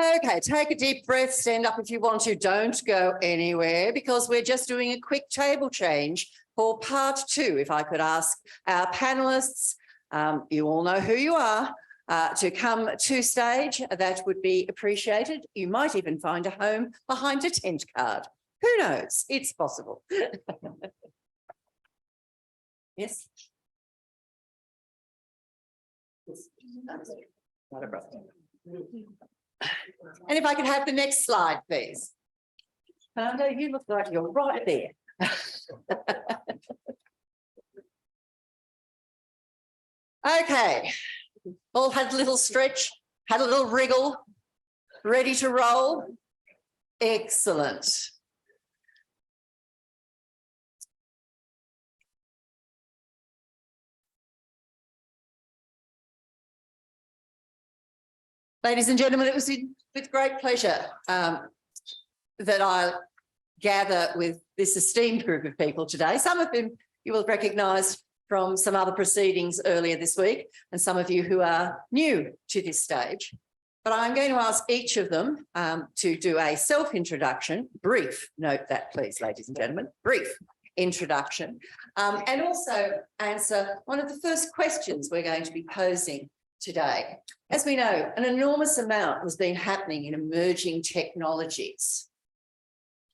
Okay, take a deep breath, stand up if you want to, don't go anywhere because we're just doing a quick table change for part 2. If I could ask our panellists, you all know who you are, to come to stage, that would be appreciated. You might even find a home behind a tent card. Who knows? It's possible. Yes. Not a problem. And if I could have the next slide, please. Fernando, you look like you're right there. Okay, all had a little stretch, had a little wriggle, ready to roll. Excellent. Ladies and gentlemen, it was with great pleasure that I gather with this esteemed group of people today, some of whom you will recognise from some other proceedings earlier this week, and some of you who are new to this stage. But I'm going to ask each of them to do a self-introduction, brief, note that please, ladies and gentlemen, brief introduction, and also answer one of the first questions we're going to be posing today. As we know, an enormous amount has been happening in emerging technologies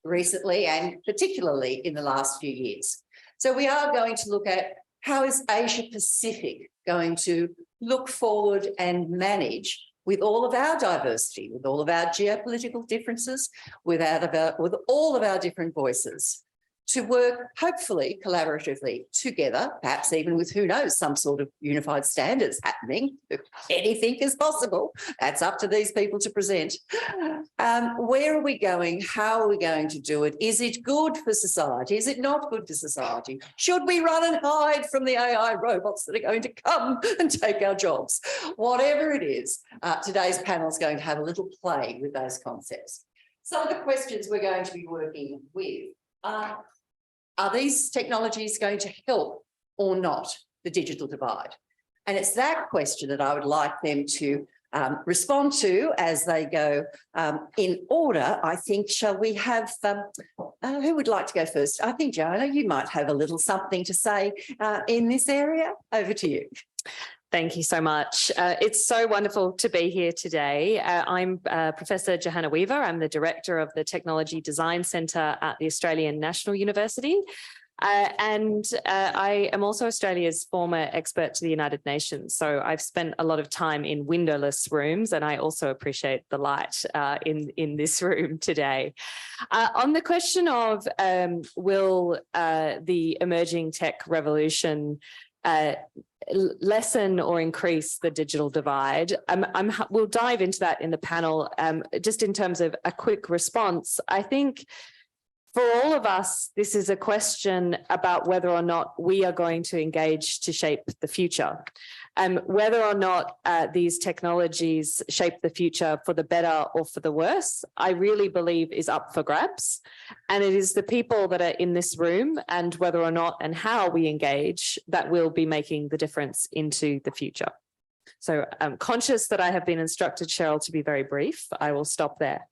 recently and particularly in the last few years. So we are going to look at how is Asia Pacific going to look forward and manage with all of our diversity, with all of our geopolitical differences, with all of our different voices, to work hopefully collaboratively together, perhaps even with, who knows, some sort of unified standards happening. Anything is possible. That's up to these people to present. Where are we going? How are we going to do it? Is it good for society? Is it not good for society? Should we run and hide from the AI robots that are going to come and take our jobs? Whatever it is, today's panel is going to have a little play with those concepts. Some of the questions we're going to be working with are these technologies going to help or not the digital divide? And it's that question that I would like them to respond to as they go in order. I think, shall we have, who would like to go first? I think, Johanna, you might have a little something to say in this area. Over to you. Thank you so much. It's so wonderful to be here today. I'm Professor Johanna Weaver. I'm the Director of the Technology Design Centre at the Australian National University. And I am also Australia's former expert to the United Nations. So I've spent a lot of time in windowless rooms, and I also appreciate the light in this room today. On the question of will the emerging tech revolution lessen or increase the digital divide? We'll dive into that in the panel. Just in terms of a quick response, I think for all of us, this is a question about whether or not we are going to engage to shape the future. Whether or not these technologies shape the future for the better or for the worse, I really believe is up for grabs. And it is the people that are in this room and whether or not and how we engage that will be making the difference into the future. So I'm conscious that I have been instructed, Cheryl, to be very brief. I will stop there.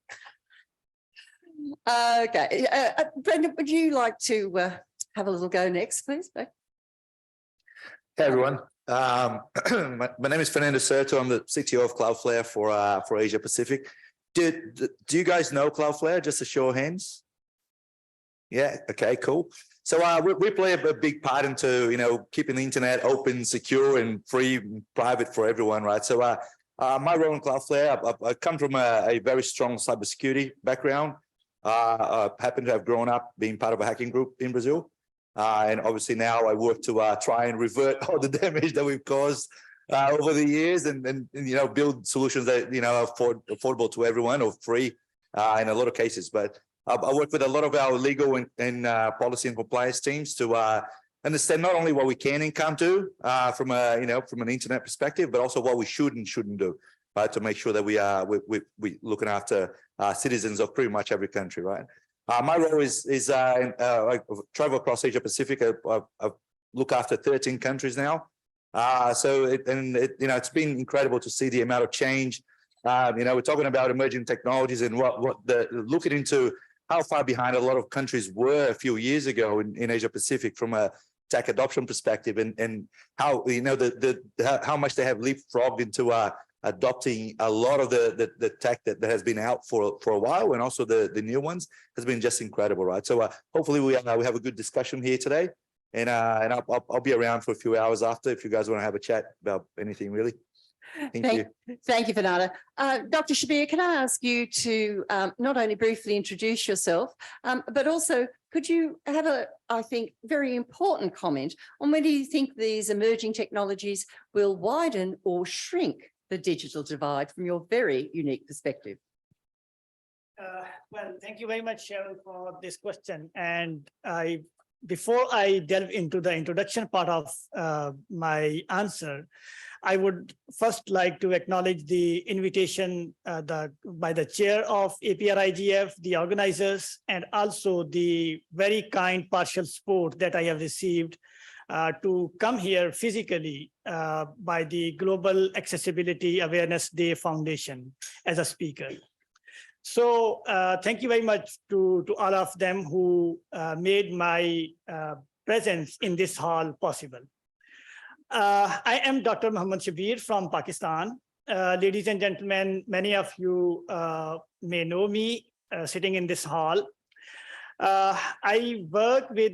Okay. Brendan, would you like to have a little go next, please? Hey, everyone. My name is Fernando Serto. I'm the CTO of Cloudflare for Asia Pacific. Do you guys know Cloudflare? Just a show of hands. Yeah. Okay. Cool. So we play a big part into keeping the internet open, secure, and free, and private for everyone, right? So my role in Cloudflare, I come from a very strong cybersecurity background. I happen to have grown up being part of a hacking group in Brazil. And obviously now I work to try and revert all the damage that we've caused over the years and build solutions that, are affordable to everyone or free in a lot of cases. But I work with a lot of our legal and policy and compliance teams to understand not only what we can and can't do from an internet perspective, but also what we should and shouldn't do to make sure that we looking after citizens of pretty much every country, right? My role is I travel across Asia Pacific. I look after 13 countries now. It's been incredible to see the amount of change We're talking about emerging technologies and looking into how far behind a lot of countries were a few years ago in Asia Pacific from a tech adoption perspective, and how how much they have leapfrogged into adopting a lot of the tech that has been out for a while, and also the new ones has been just incredible, right? So hopefully we have a good discussion here today, and I'll be around for a few hours after if you guys want to have a chat about anything really. Thank you. Thank you, Fernando. Dr. Shabbir, can I ask you to not only briefly introduce yourself, but also could you have I think, very important comment on whether you think these emerging technologies will widen or shrink the digital divide from your very unique perspective? Well, thank you very much, Cheryl, for this question. And before I delve into the introduction part of my answer, I would first like to acknowledge the invitation by the chair of APR-IGF, the organizers, and also the very kind partial support that I have received to come here physically by the Global Accessibility Awareness Day Foundation as a speaker. So thank you very much to all of them who made my presence in this hall possible. I am Dr. Mohammad Shabbir from Pakistan. Ladies and gentlemen, many of you may know me sitting in this hall. I work with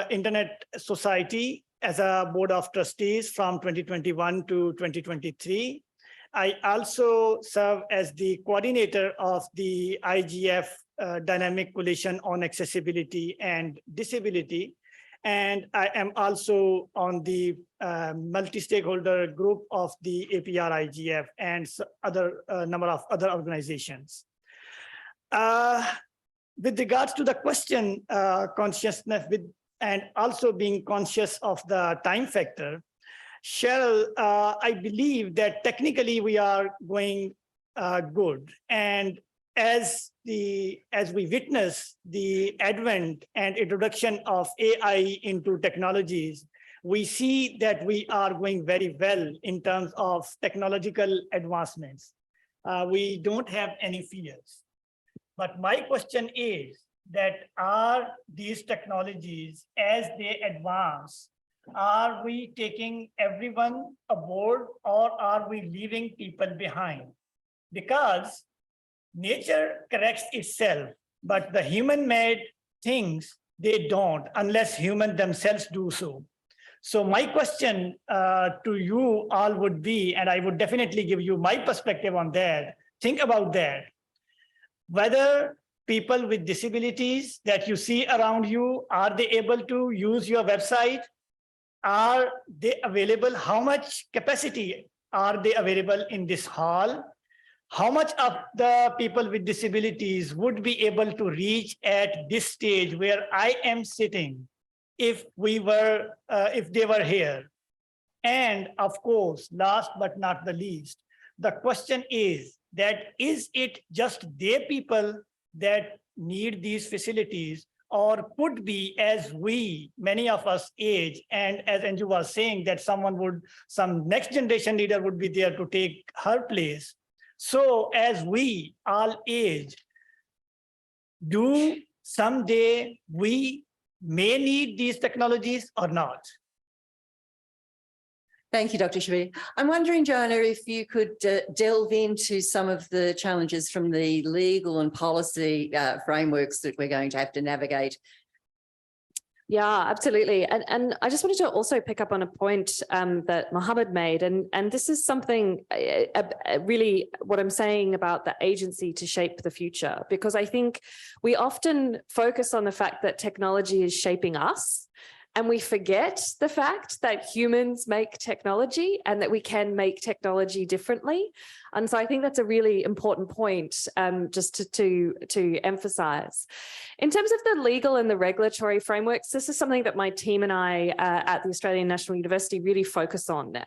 Internet Society as a board of trustees from 2021 to 2023. I also serve as the coordinator of the IGF Dynamic Coalition on Accessibility and Disability. And I am also on the multi-stakeholder group of the APR-IGF and number of other organizations. With regards to the question, consciousness and also being conscious of the time factor, Cheryl, I believe that technically we are going good. And as we witness the advent and introduction of AI into technologies, we see that we are going very well in terms of technological advancements. We don't have any fears. But my question is that are these technologies, as they advance, are we taking everyone aboard or are we leaving people behind? Because nature corrects itself, but the human-made things, they don't, unless humans themselves do so. So my question to you all would be, and I would definitely give you my perspective on that, think about that. Whether people with disabilities that you see around you, are they able to use your website? Are they available? How much capacity are they available in this hall? How much of the people with disabilities would be able to reach at this stage where I am sitting if they were here? And of course, last but not the least, the question is that is it just their people that need these facilities, or could be as many of us age, and as Anju was saying, that some next generation leader would be there to take her place. So as we all age, do someday we may need these technologies or not? Thank you, Dr. Shabbir. I'm wondering, Johanna, if you could delve into some of the challenges from the legal and policy frameworks that we're going to have to navigate. Yeah, absolutely. And I just wanted to also pick up on a point that Mohammed made. And this is something really what I'm saying about the agency to shape the future, because I think we often focus on the fact that technology is shaping us. And we forget the fact that humans make technology and that we can make technology differently. And so I think that's a really important point just to emphasize. In terms of the legal and the regulatory frameworks, this is something that my team and I at the Australian National University really focus on.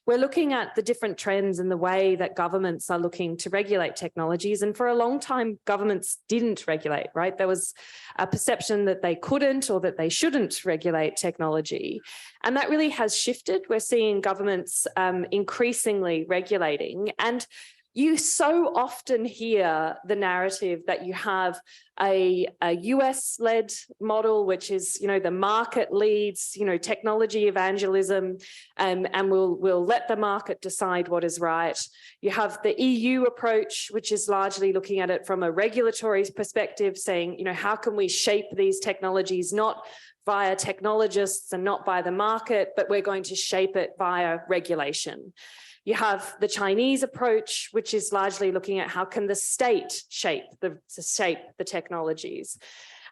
We're looking at the different trends in the way that governments are looking to regulate technologies. And for a long time, governments didn't regulate, right? There was a perception that they couldn't or that they shouldn't regulate technology. And that really has shifted. We're seeing governments increasingly regulating. And You so often hear the narrative that you have a US-led model, which is, the market leads, technology evangelism, and we'll let the market decide what is right. You have the EU approach, which is largely looking at it from a regulatory perspective, saying, how can we shape these technologies, not via technologists and not by the market, but we're going to shape it via regulation. You have the Chinese approach, which is largely looking at how can the state shape the technologies.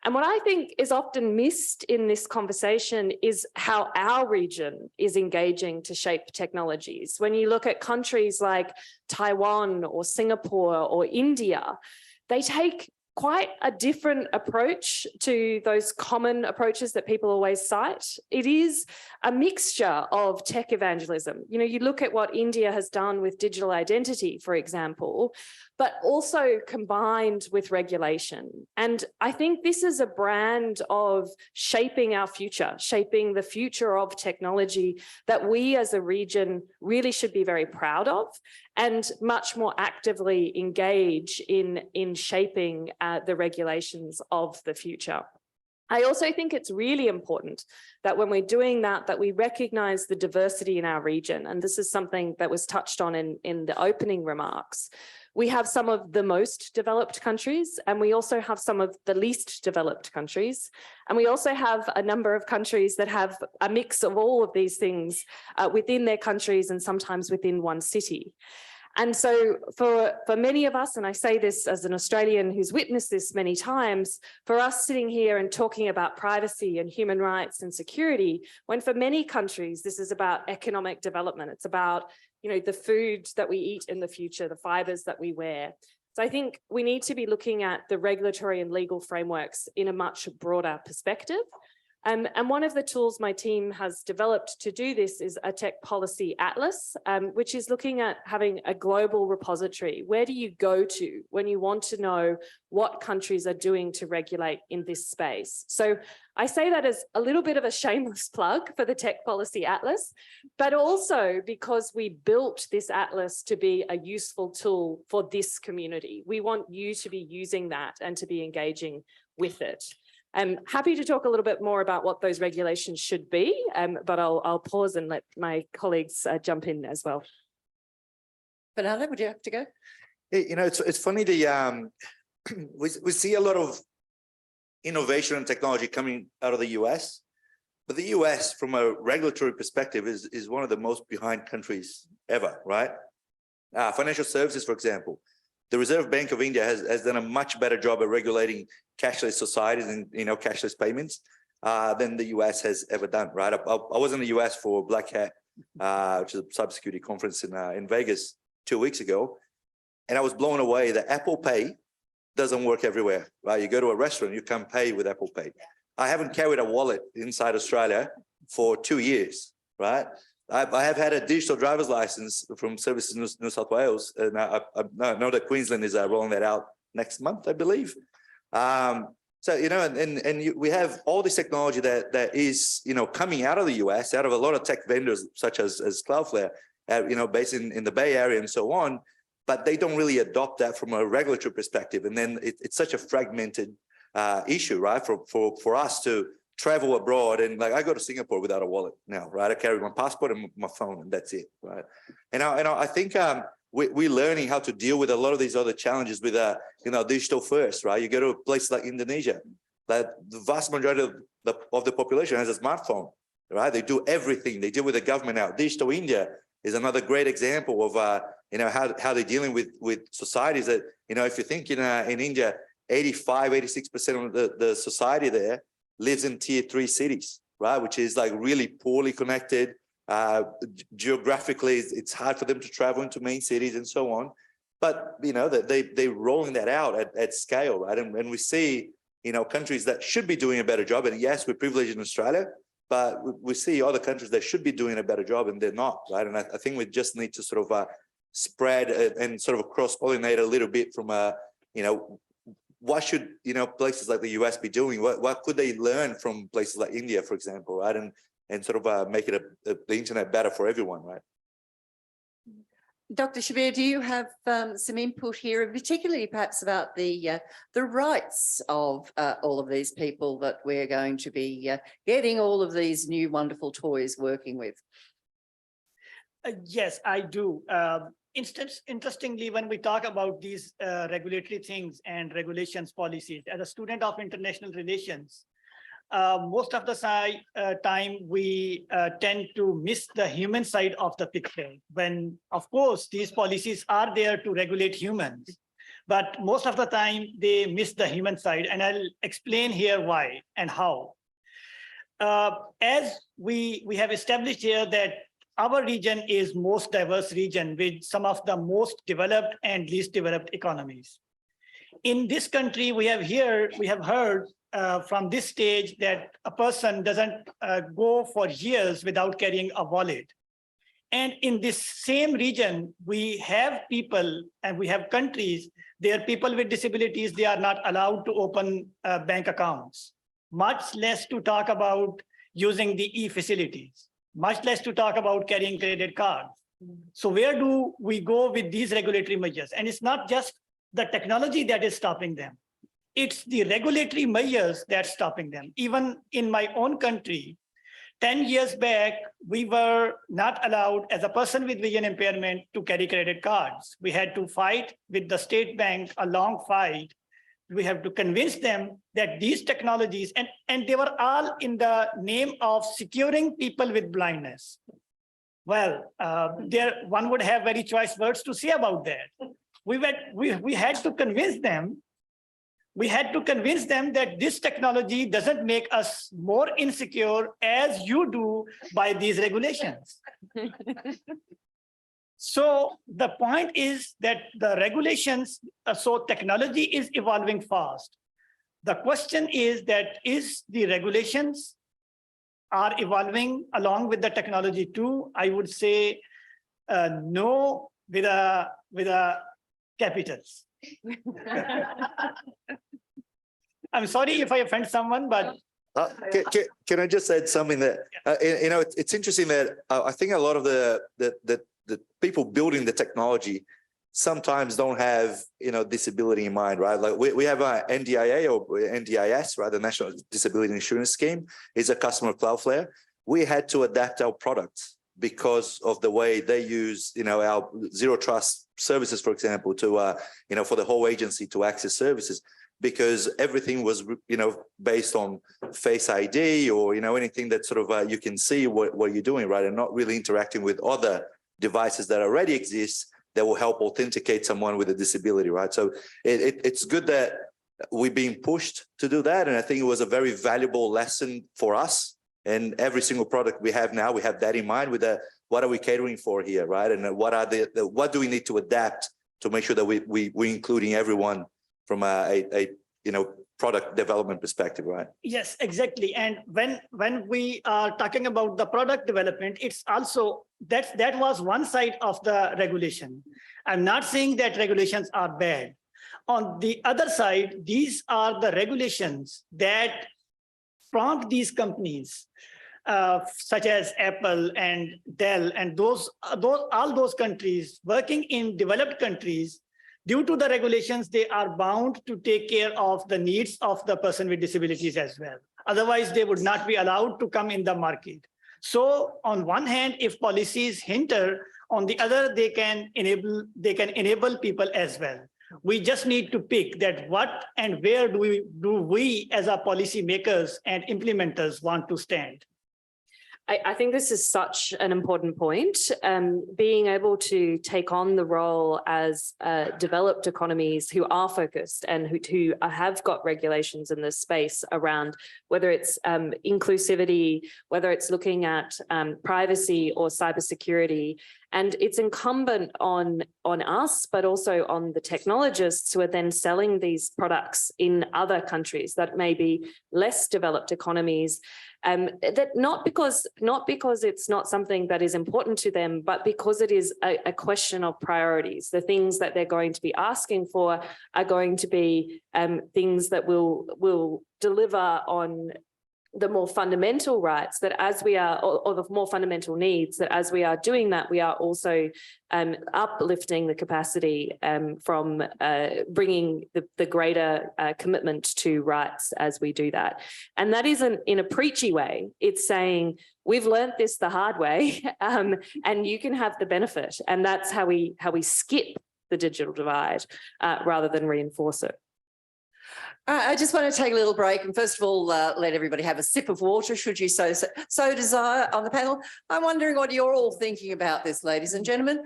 And what I think is often missed in this conversation is how our region is engaging to shape technologies. When you look at countries like Taiwan or Singapore or India, they take quite a different approach to those common approaches that people always cite. It is a mixture of tech evangelism. You look at what India has done with digital identity, for example, but also combined with regulation. And I think this is a brand of shaping our future, shaping the future of technology that we as a region really should be very proud of and much more actively engage in shaping the regulations of the future. I also think it's really important that when we're doing that, that we recognize the diversity in our region. And this is something that was touched on in the opening remarks. We have some of the most developed countries, and we also have some of the least developed countries. And we also have a number of countries that have a mix of all of these things within their countries and sometimes within one city. And so for many of us, and I say this as an Australian who's witnessed this many times, for us sitting here and talking about privacy and human rights and security, when for many countries, this is about economic development, it's about the food that we eat in the future, the fibers that we wear. So I think we need to be looking at the regulatory and legal frameworks in a much broader perspective. And one of the tools my team has developed to do this is a tech policy atlas, which is looking at having a global repository. Where do you go to when you want to know what countries are doing to regulate in this space? So I say that as a little bit of a shameless plug for the tech policy atlas, but also because we built this atlas to be a useful tool for this community. We want you to be using that and to be engaging with it. I'm happy to talk a little bit more about what those regulations should be, but I'll pause and let my colleagues jump in as well. Fernando, would you have to go? It's funny, we see a lot of innovation and technology coming out of the US, but the US from a regulatory perspective is one of the most behind countries ever, right? Financial services, for example. The Reserve Bank of India has done a much better job at regulating cashless societies and cashless payments than the US has ever done, right? I was in the US for Black Hat, which is a cybersecurity conference in Vegas 2 weeks ago, and I was blown away that Apple Pay doesn't work everywhere, right? You go to a restaurant, you can't pay with Apple Pay. I haven't carried a wallet inside Australia for 2 years, right? I have had a digital driver's license from Services New South Wales, and I know that Queensland is rolling that out next month, I believe. So we have all this technology that is coming out of the US, out of a lot of tech vendors such as Cloudflare, based in the Bay Area and so on, but they don't really adopt that from a regulatory perspective, and then it's such a fragmented issue, right? For us to travel abroad, and like I go to Singapore without a wallet now, right? I carry my passport and my phone, and that's it, right? And I think we're learning how to deal with a lot of these other challenges with digital first, right? You go to a place like Indonesia, that the vast majority of the population has a smartphone, right? They do everything. They deal with the government now. Digital India is another great example of how they're dealing with societies that if you think in India, 86% of the society there lives in tier 3 cities, right? Which is like really poorly connected. Geographically, it's hard for them to travel into main cities and so on. But, they're rolling that out at scale, right? And we see, countries that should be doing a better job. And yes, we're privileged in Australia, but we see other countries that should be doing a better job and they're not, right? And I think we just need to sort of spread and sort of cross-pollinate a little bit from what should places like the US be doing? What could they learn from places like India, for example, right? And sort of make it the internet better for everyone, right? Dr. Shabbir, do you have some input here, particularly perhaps about the rights of all of these people that we're going to be getting all of these new wonderful toys working with? Yes, I do. Interestingly, when we talk about these regulatory things and regulations policies, as a student of international relations, most of the time we tend to miss the human side of the picture when, of course, these policies are there to regulate humans, but most of the time they miss the human side. And I'll explain here why and how. As we have established here that our region is most diverse region with some of the most developed and least developed economies. In this country, we have heard from this stage that a person doesn't go for years without carrying a wallet. And in this same region, we have people and we have countries, there are people with disabilities, they are not allowed to open bank accounts, much less to talk about using the e-facilities, much less to talk about carrying credit cards. So where do we go with these regulatory measures? And it's not just the technology that is stopping them. It's the regulatory measures that's stopping them. Even in my own country, 10 years back, we were not allowed as a person with vision impairment to carry credit cards. We had to fight with the state bank, a long fight. We have to convince them that these technologies, and they were all in the name of securing people with blindness. Well, one would have very choice words to say about that. We had to convince them. We had to convince them that this technology doesn't make us more insecure as you do by these regulations. So the point is that the regulations, so technology is evolving fast. The question is that is the regulations are evolving along with the technology too? I would say no with a capitals. I'm sorry if I offend someone, but can I just add something that it's interesting that I think a lot of the people building the technology sometimes don't have disability in mind, right? Like we have a NDIA or NDIS, right? The National Disability Insurance Scheme is a customer of Cloudflare. We had to adapt our product because of the way they use our zero trust services, for example, to for the whole agency to access services, because everything was based on Face ID or anything that sort of you can see what you're doing, right, and not really interacting with other devices that already exist that will help authenticate someone with a disability, right? So it's good that we're being pushed to do that, and I think it was a very valuable lesson for us. And every single product we have now, we have that in mind with what are we catering for here, right? And what do we need to adapt to make sure that we're including everyone from a product development perspective, right? Yes, exactly. And when we are talking about the product development, it's also that was one side of the regulation. I'm not saying that regulations are bad. On the other side, these are the regulations that prompt these companies, such as Apple and Dell and all those countries working in developed countries. Due to the regulations, they are bound to take care of the needs of the person with disabilities as well. Otherwise, they would not be allowed to come in the market. So on one hand, if policies hinder, on the other, they can enable people as well. We just need to pick that what and where do we as our policy makers and implementers want to stand. I think this is such an important point. Being able to take on the role as developed economies who are focused and who have got regulations in this space around whether it's inclusivity, whether it's looking at privacy or cybersecurity. And it's incumbent on us, but also on the technologists who are then selling these products in other countries that may be less developed economies. That not because it's not something that is important to them, but because it is a question of priorities. The things that they're going to be asking for are going to be things that will deliver on the more fundamental rights, that as we are, or the more fundamental needs, that as we are doing that, we are also uplifting the capacity from bringing the greater commitment to rights as we do that. And that isn't in a preachy way. It's saying, we've learned this the hard way, and you can have the benefit. And that's how we skip the digital divide rather than reinforce it. I just want to take a little break and first of all, let everybody have a sip of water, should you so desire on the panel. I'm wondering what you're all thinking about this, ladies and gentlemen.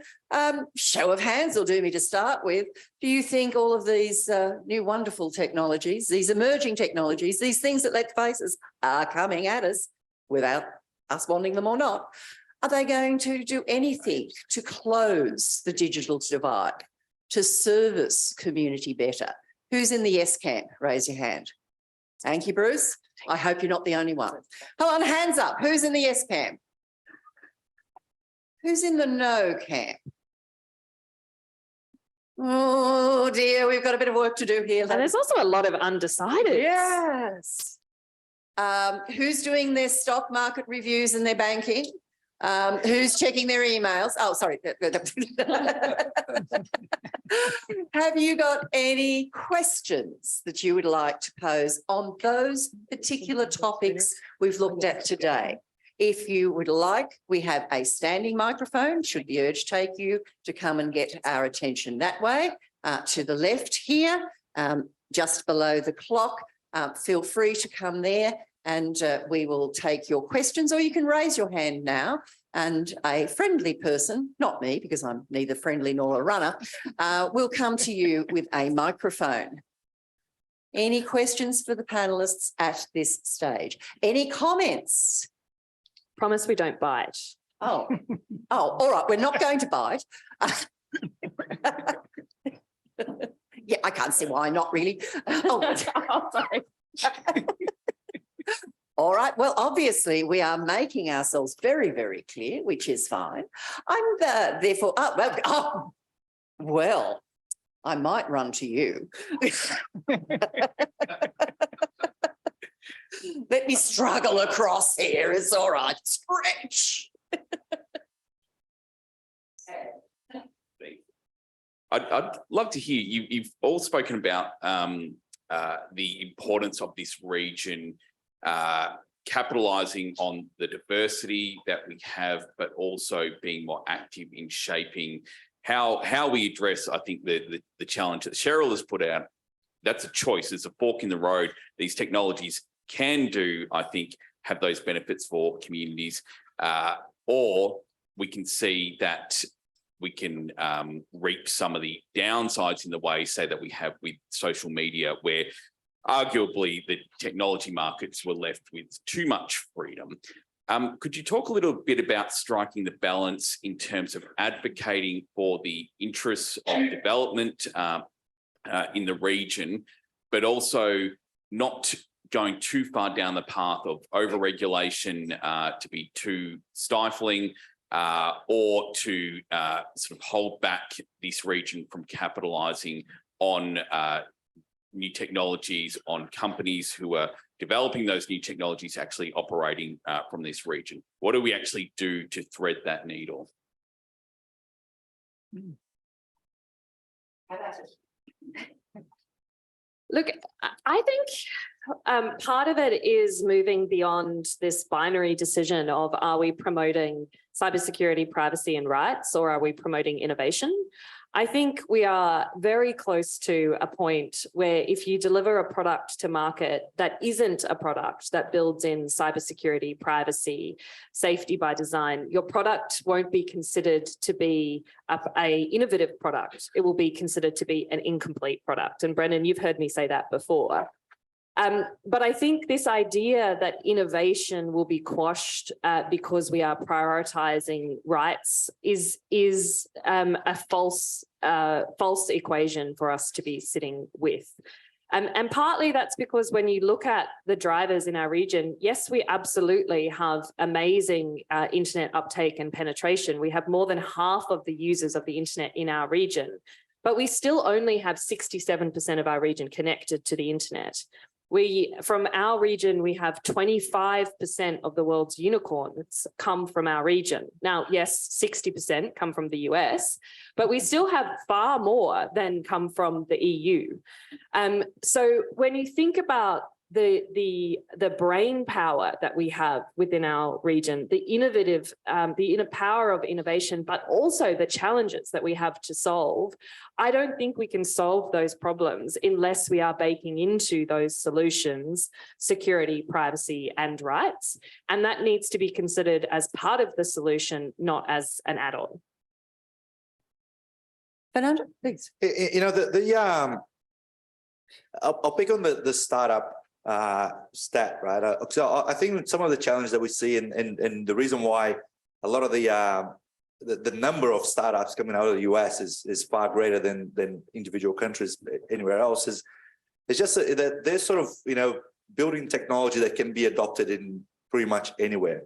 Show of hands will do me to start with. Do you think all of these new wonderful technologies, these emerging technologies, these things that let's face it are coming at us without us wanting them or not, are they going to do anything to close the digital divide, to service community better? Who's in the yes camp? Raise your hand. Thank you, Bruce. I hope you're not the only one. Hold on, hands up. Who's in the yes camp? Who's in the no camp? Oh dear, we've got a bit of work to do here. And there's also a lot of undecided. Yes. Who's doing their stock market reviews and their banking? Who's checking their emails? Oh, sorry. Have you got any questions that you would like to pose on those particular topics we've looked at today? If you would like, we have a standing microphone, should the urge take you to come and get our attention that way. To the left here, just below the clock, feel free to come there and we will take your questions, or you can raise your hand now and a friendly person, not me because I'm neither friendly nor a runner, will come to you with a microphone. Any questions for the panellists at this stage? Any comments? Promise we don't bite. Oh, all right, we're not going to bite. Yeah, I can't see why not really. Oh, sorry. All right, well, obviously we are making ourselves very, very clear, which is fine. I'm therefore, well, I might run to you. Let me struggle across here, it's all right, stretch. I'd love to hear, you've all spoken about the importance of this region capitalising on the diversity that we have, but also being more active in shaping how we address, I think, the challenge that Cheryl has put out. That's a choice. It's a fork in the road. These technologies can do, I think, have those benefits for communities, or we can see that we can reap some of the downsides in the way, say, that we have with social media, where arguably the technology markets were left with too much freedom. Could you talk a little bit about striking the balance in terms of advocating for the interests of development in the region, but also not going too far down the path of over-regulation to be too stifling, or to sort of hold back this region from capitalising on new technologies, on companies who are developing those new technologies actually operating from this region? What do we actually do to thread that needle? Look, I think part of it is moving beyond this binary decision of, are we promoting cybersecurity, privacy and rights, or are we promoting innovation? I think we are very close to a point where if you deliver a product to market that isn't a product that builds in cybersecurity, privacy, safety by design, your product won't be considered to be a innovative product. It will be considered to be an incomplete product. And Brendan, you've heard me say that before. But I think this idea that innovation will be quashed because we are prioritising rights is a false equation for us to be sitting with. And partly that's because when you look at the drivers in our region, yes, we absolutely have amazing internet uptake and penetration. We have more than half of the users of the internet in our region, but we still only have 67% of our region connected to the internet. From our region, we have 25% of the world's unicorns come from our region. Now, yes, 60% come from the US, but we still have far more than come from the EU. So when you think about the brain power that we have within our region, the innovative, the inner power of innovation, but also the challenges that we have to solve, I don't think we can solve those problems unless we are baking into those solutions security, privacy, and rights. And that needs to be considered as part of the solution, not as an add-on. Fernando, please. You know, I'll pick on the startup stat, right? So I think some of the challenges that we see and the reason why a lot of the number of startups coming out of the US is far greater than individual countries anywhere else is just that they're sort of, you know, building technology that can be adopted in pretty much anywhere.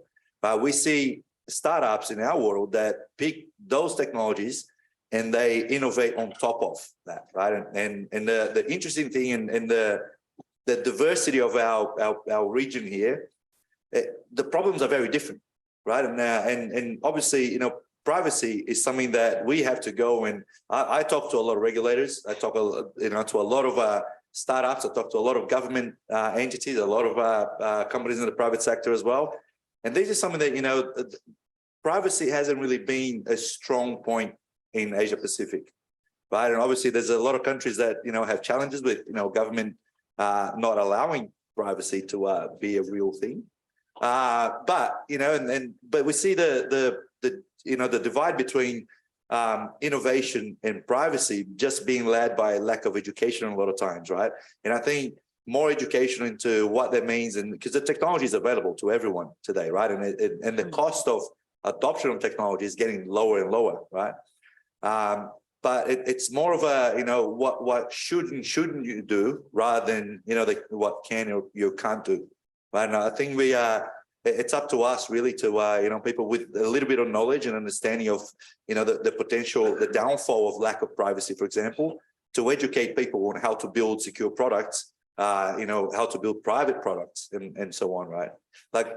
We see startups in our world that pick those technologies and they innovate on top of that, right? And the interesting thing and the diversity of our region here, the problems are very different, right? And obviously, you know, privacy is something that we have to go and I talk to a lot of regulators. I talk, you know, to a lot of startups. I talk to a lot of government entities, a lot of companies in the private sector as well. And this is something that, you know, privacy hasn't really been a strong point in Asia Pacific, right? And obviously, there's a lot of countries that, you know, have challenges with, you know, government not allowing privacy to be a real thing. But, you know, but we see the you know, the divide between innovation and privacy just being led by lack of education a lot of times, right? And I think more education into what that means, and because the technology is available to everyone today, right? And the cost of adoption of technology is getting lower and lower, right? But it's more of a, you know, what should and shouldn't you do rather than, you know, what can or you can't do, right? And I think it's up to us really to, you know, people with a little bit of knowledge and understanding of, you know, the potential, the downfall of lack of privacy, for example, to educate people on how to build secure products, you know, how to build private products and so on, right? Like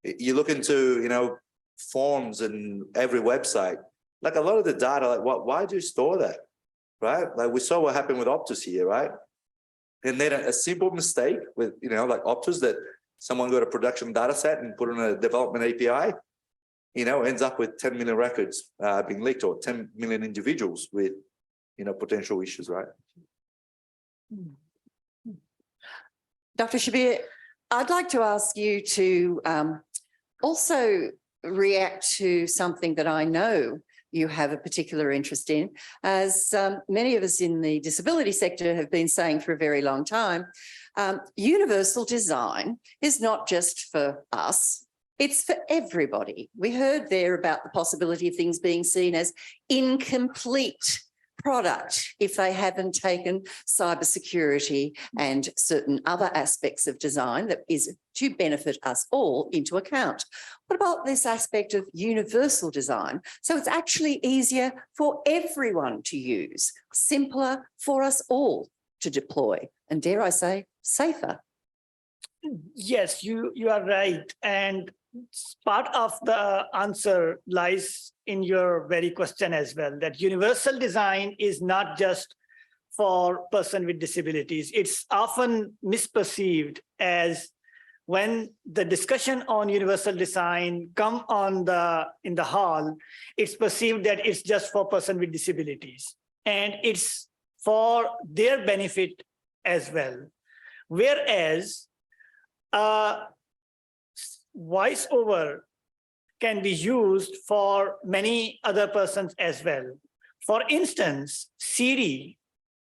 you look into, you know, forms and every website, like a lot of the data, like why do you store that, right? Like we saw what happened with Optus here, right? And then a simple mistake with, you know, like Optus that someone got a production data set and put on a development API, you know, ends up with 10 million records being leaked or 10 million individuals with, you know, potential issues, right? Dr. Shabbir, I'd like to ask you to also react to something that I know you have a particular interest in, as many of us in the disability sector have been saying for a very long time. Universal design is not just for us, it's for everybody. We heard there about the possibility of things being seen as incomplete product if they haven't taken cybersecurity and certain other aspects of design that is to benefit us all into account. What about this aspect of universal design? So it's actually easier for everyone to use, simpler for us all to deploy, and dare I say, safer. Yes, you are right. And part of the answer lies in your very question as well, that universal design is not just for person with disabilities. It's often misperceived as when the discussion on universal design come in the hall, it's perceived that it's just for person with disabilities and it's for their benefit as well. Whereas voiceover can be used for many other persons as well. For instance, Siri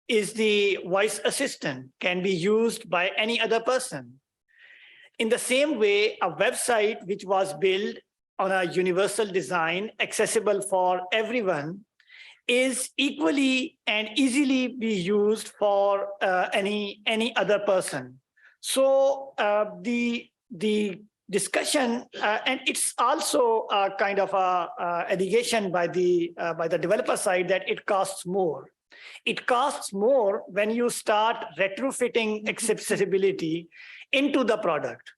is the voice assistant, can be used by any other person. In the same way, a website which was built on a universal design, accessible for everyone, is equally and easily be used for any other person. So the discussion, and it's also a kind of a allegation by the developer side that it costs more. It costs more when you start retrofitting accessibility into the product.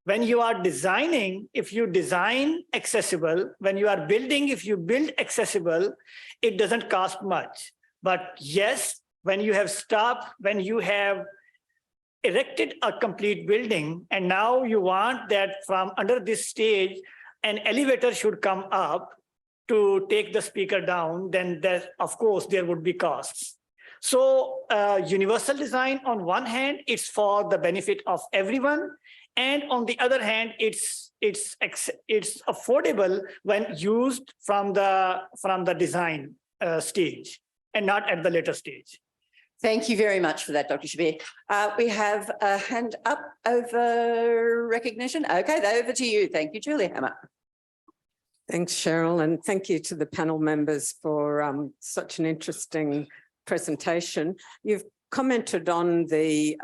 When you are designing, if you design accessible, when you are building, if you build accessible, it doesn't cost much. But yes, when you have erected a complete building, and now you want that from under this stage, an elevator should come up to take the speaker down, then of course there would be costs. So universal design, on one hand, it's for the benefit of everyone. And on the other hand, it's affordable when used from the design stage and not at the later stage. Thank you very much for that, Dr. Shabbir. We have a hand up over recognition. Okay, over to you. Thank you, Johanna. Thanks, Cheryl, and thank you to the panel members for such an interesting presentation. You've commented on the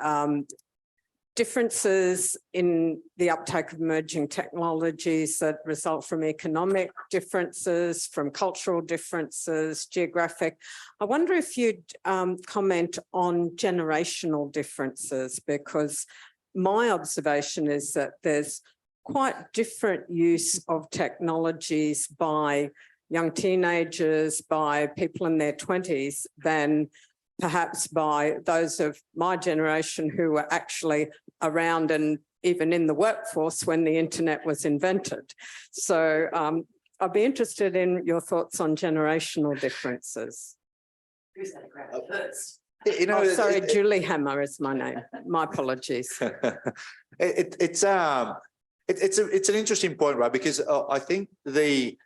differences in the uptake of emerging technologies that result from economic differences, from cultural differences, geographic. I wonder if you'd comment on generational differences, because my observation is that there's quite different use of technologies by young teenagers, by people in their 20s than perhaps by those of my generation who were actually around and even in the workforce when the internet was invented. So I'd be interested in your thoughts on generational differences. Who's going to grab it first? You know, Sorry, Julie Hammer is my name. My apologies. It's an interesting point, right? Because I think the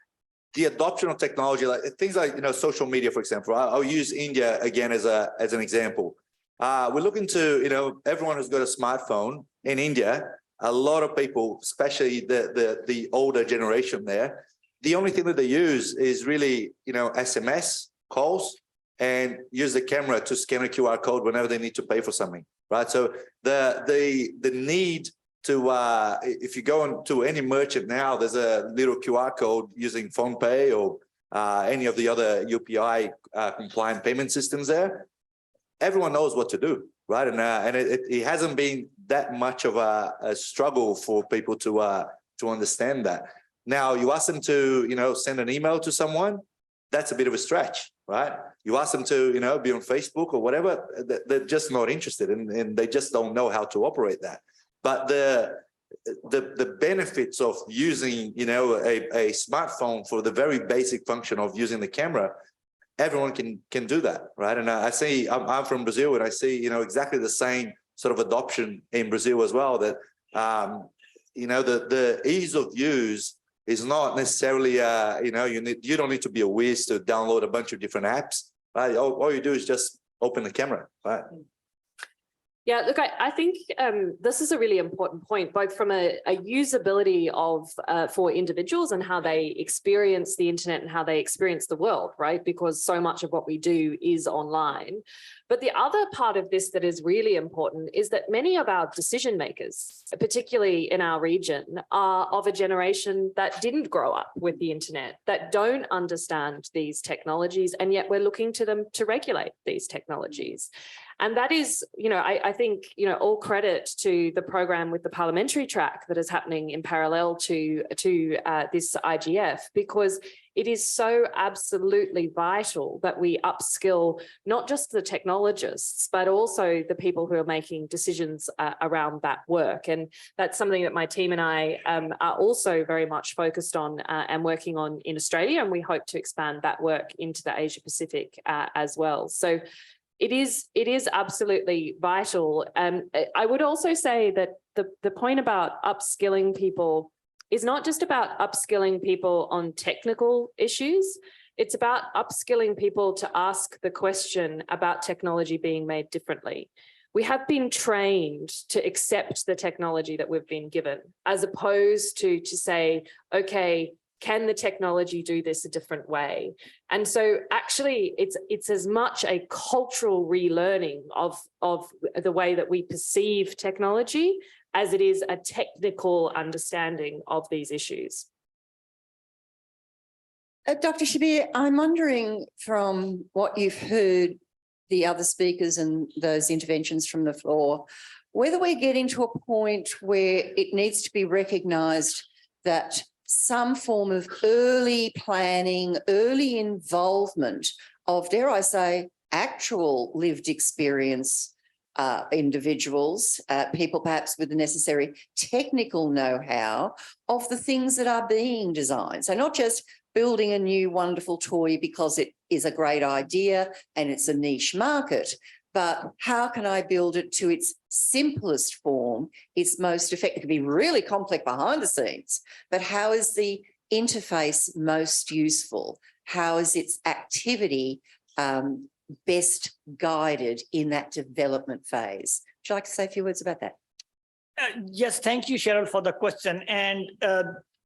adoption of technology, like things like, social media, for example. I'll use India again as an example. We're looking to, everyone who's got a smartphone in India. A lot of people, especially the older generation there, the only thing that they use is really, SMS calls and use the camera to scan a QR code whenever they need to pay for something, right? So the need to, if you go into any merchant now, there's a little QR code using PhonePe or any of the other UPI compliant payment systems there. Everyone knows what to do, right? And it hasn't been that much of a struggle for people to understand that. Now, you ask them to, send an email to someone, that's a bit of a stretch, right? You ask them to, be on Facebook or whatever, they're just not interested and they just don't know how to operate that. But the benefits of using, a smartphone for the very basic function of using the camera, everyone can do that, right? And I see, I'm from Brazil, and I see, exactly the same sort of adoption in Brazil as well. That the ease of use is not necessarily, you don't need to be a whiz to download a bunch of different apps, right? All you do is just open the camera, right? Yeah, look, I think this is a really important point, both from a usability of for individuals and how they experience the internet and how they experience the world, right? Because so much of what we do is online. But the other part of this that is really important is that many of our decision makers, particularly in our region, are of a generation that didn't grow up with the internet, that don't understand these technologies, and yet we're looking to them to regulate these technologies. And that is, I think, all credit to the program with the parliamentary track that is happening in parallel to this IGF, because it is so absolutely vital that we upskill not just the technologists, but also the people who are making decisions around that work. And that's something that my team and I are also very much focused on and working on in Australia. And we hope to expand that work into the Asia Pacific as well. So it is absolutely vital. I would also say that the point about upskilling people is not just about upskilling people on technical issues. It's about upskilling people to ask the question about technology being made differently. We have been trained to accept the technology that we've been given, as opposed to say, okay, can the technology do this a different way? And so actually it's as much a cultural relearning of the way that we perceive technology as it is a technical understanding of these issues. Dr. Shabbir, I'm wondering from what you've heard the other speakers and those interventions from the floor, whether we're getting to a point where it needs to be recognised that some form of early planning, early involvement of, dare I say, actual lived experience individuals, people perhaps with the necessary technical know-how of the things that are being designed. So not just building a new wonderful toy because it is a great idea and it's a niche market, but how can I build it to its simplest form, its most effective? It can be really complex behind the scenes, but how is the interface most useful? How is its activity best guided in that development phase? Would you like to say a few words about that? Yes, thank you, Cheryl, for the question. And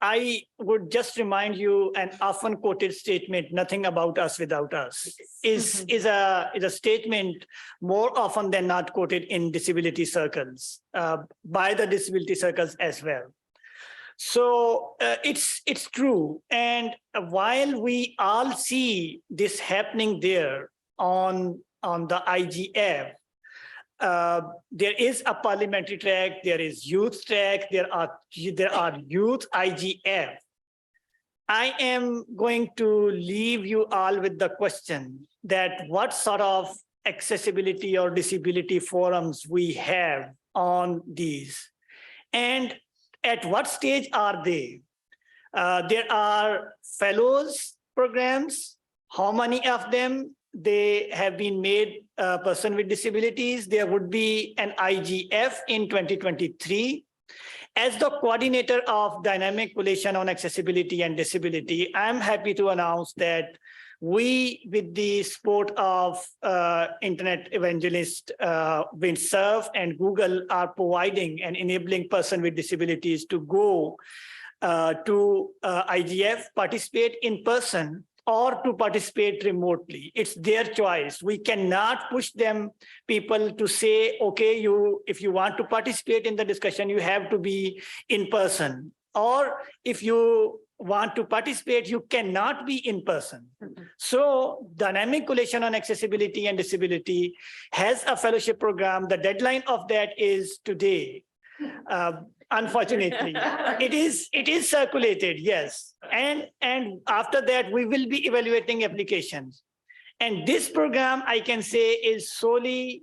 I would just remind you an often quoted statement, "Nothing about us without us," is a statement more often than not quoted in disability circles, by the disability circles as well. So it's true. And while we all see this happening there on the IGF, there is a parliamentary track, there is youth track, there are youth IGF. I am going to leave you all with the question that what sort of accessibility or disability forums we have on these, and at what stage are they? There are fellows programs. How many of them they have been made person with disabilities? There would be an IGF in 2023. As the coordinator of Dynamic Coalition on Accessibility and Disability, I'm happy to announce that we, with the support of Internet evangelist Windsurf and Google, are providing and enabling person with disabilities to go to IGF, participate in person, or to participate remotely. It's their choice. We cannot push people to say, okay, if you want to participate in the discussion, you have to be in person. Or if you want to participate, you cannot be in person. So Dynamic Coalition on Accessibility and Disability has a fellowship program. The deadline of that is today. Unfortunately, it is circulated, yes. And after that, we will be evaluating applications. And this program, I can say, is solely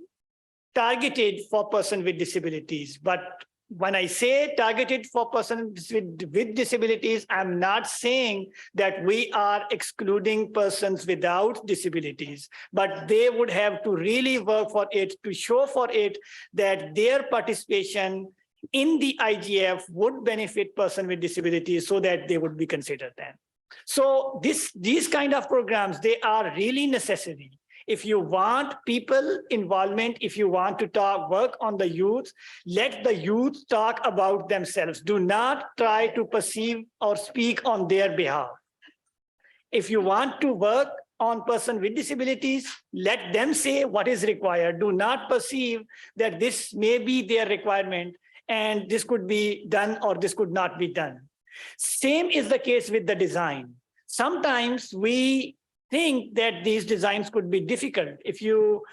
targeted for persons with disabilities. But when I say targeted for persons with disabilities, I'm not saying that we are excluding persons without disabilities, but they would have to really work for it, to show for it that their participation in the IGF would benefit person with disabilities so that they would be considered then. So these kind of programs, they are really necessary. If you want people involvement, if you want to work on the youth, let the youth talk about themselves. Do not try to perceive or speak on their behalf. If you want to work on person with disabilities, let them say what is required. Do not perceive that this may be their requirement and this could be done or this could not be done. Same is the case with the design. Sometimes we think that these designs could be difficult. If you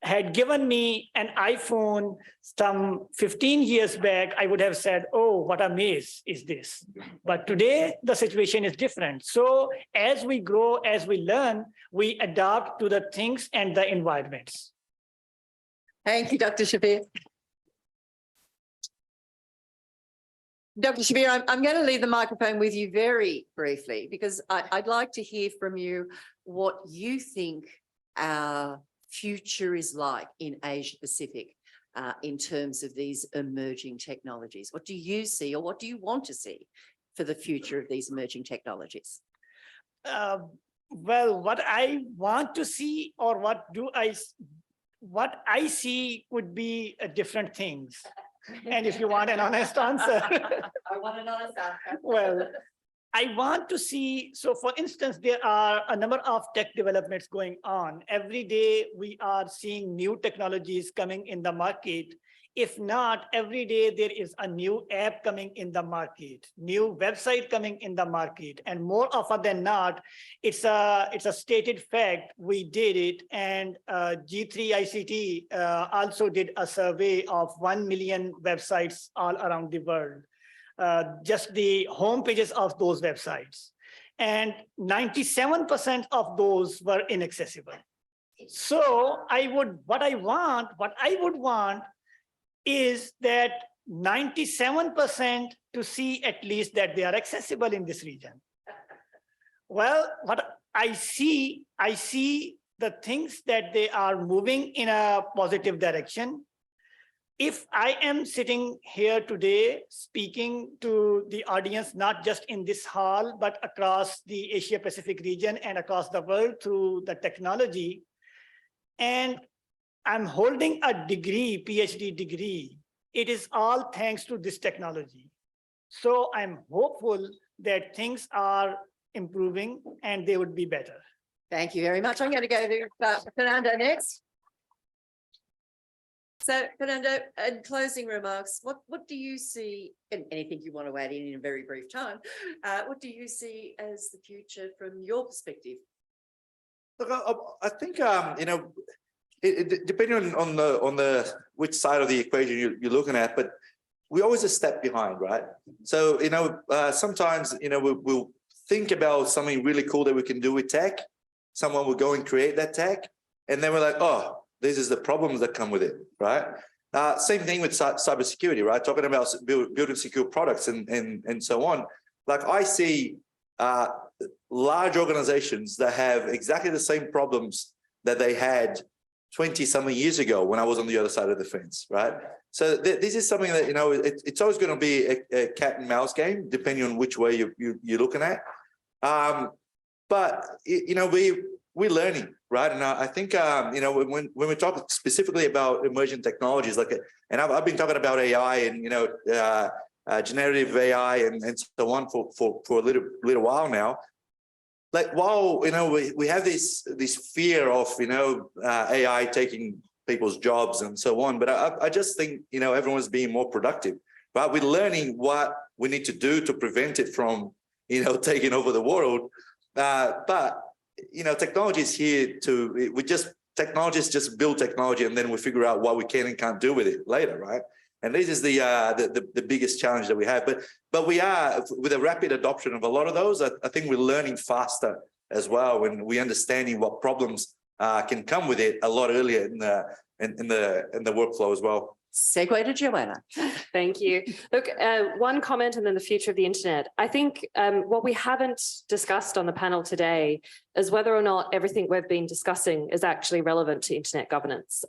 had given me an iPhone some 15 years back, I would have said, oh, what a maze is this. But today, the situation is different. So as we grow, as we learn, we adapt to the things and the environments. Thank you, Dr. Shabbir. Dr. Shabbir, I'm going to leave the microphone with you very briefly because I'd like to hear from you what you think our future is like in Asia Pacific in terms of these emerging technologies. What do you see or what do you want to see for the future of these emerging technologies? Well, what I want to see or what I see could be different things. And if you want an honest answer. I want an honest answer. Well, I want to see, so for instance, there are a number of tech developments going on. Every day we are seeing new technologies coming in the market If not, every day there is a new app coming in the market, new website coming in the market, and more often than not, it's a stated fact. We did it, and G3 ICT also did a survey of 1 million websites all around the world, just the home pages of those websites, and 97% of those were inaccessible. So what I would want is that 97% to see at least that they are accessible in this region. Well, what I see the things that they are moving in a positive direction. If I am sitting here today speaking to the audience, not just in this hall, but across the Asia Pacific region and across the world through the technology, and I'm holding a degree, PhD degree. It is all thanks to this technology. So I'm hopeful that things are improving and they would be better. Thank you very much. I'm going to go to Fernando next. So Fernando, in closing remarks, what do you see, and anything you want to add in a very brief time, what do you see as the future from your perspective? Look, I think, depending on the which side of the equation you're looking at, but we're always a step behind, right? So, sometimes, we'll think about something really cool that we can do with tech. Someone will go and create that tech, and then we're like, oh, this is the problems that come with it, right? Same thing with cybersecurity, right? Talking about building secure products and so on. Like I see large organizations that have exactly the same problems that they had 20-something years ago when I was on the other side of the fence, right? So this is something that, it's always going to be a cat and mouse game, depending on which way you're looking at. But, we're learning, right? And I think, when we talk specifically about emerging technologies, and I've been talking about AI and, generative AI and so on for a little while now. Like, while, we have this fear of, AI taking people's jobs and so on, but I just think, everyone's being more productive, right? We're learning what we need to do to prevent it from, taking over the world. But, technology is here technologists just build technology and then we figure out what we can and can't do with it later, right? And this is the biggest challenge that we have. But we are, with a rapid adoption of a lot of those, I think we're learning faster as well, when we're understanding what problems can come with it a lot earlier in the workflow as well. Segue to Johanna. Thank you. Look, one comment and then the future of the internet. I think what we haven't discussed on the panel today is whether or not everything we've been discussing is actually relevant to internet governance.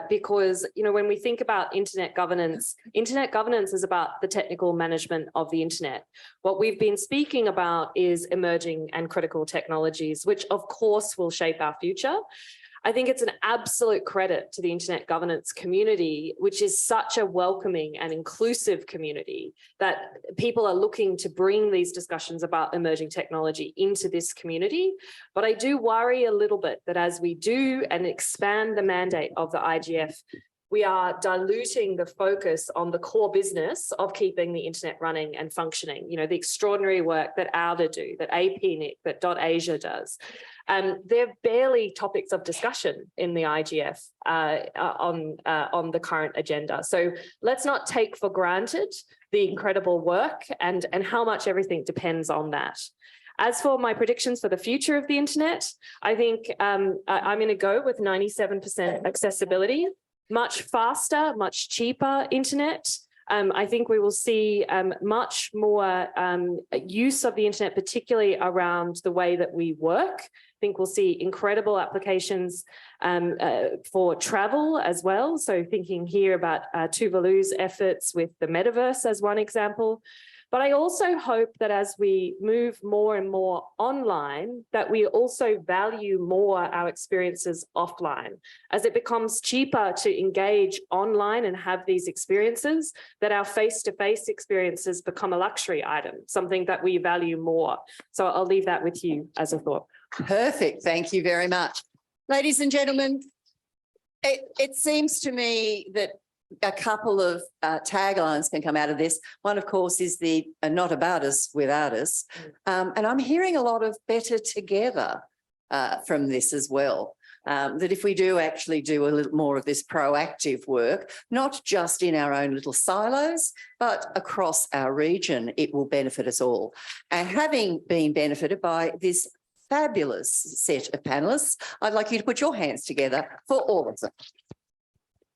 Because, when we think about internet governance is about the technical management of the internet. What we've been speaking about is emerging and critical technologies, which of course will shape our future. I think it's an absolute credit to the internet governance community, which is such a welcoming and inclusive community, that people are looking to bring these discussions about emerging technology into this community. But I do worry a little bit that as we do and expand the mandate of the IGF, we are diluting the focus on the core business of keeping the internet running and functioning. The extraordinary work that ALDA do, that APNIC, that .Asia does. They're barely topics of discussion in the IGF on the current agenda. So let's not take for granted the incredible work and how much everything depends on that. As for my predictions for the future of the internet, I think I'm going to go with 97% accessibility. Much faster, much cheaper internet. I think we will see much more use of the internet, particularly around the way that we work. I think we'll see incredible applications for travel as well. So thinking here about Tuvalu's efforts with the metaverse as one example. But I also hope that as we move more and more online, that we also value more our experiences offline. As it becomes cheaper to engage online and have these experiences, that our face-to-face experiences become a luxury item, something that we value more. So I'll leave that with you as a thought. Perfect. Thank you very much. Ladies and gentlemen, it seems to me that a couple of taglines can come out of this. One, of course, is the not about us without us. And I'm hearing a lot of better together from this as well. That if we do actually do a little more of this proactive work, not just in our own little silos, but across our region, it will benefit us all. And having been benefited by this fabulous set of panellists, I'd like you to put your hands together for all of them.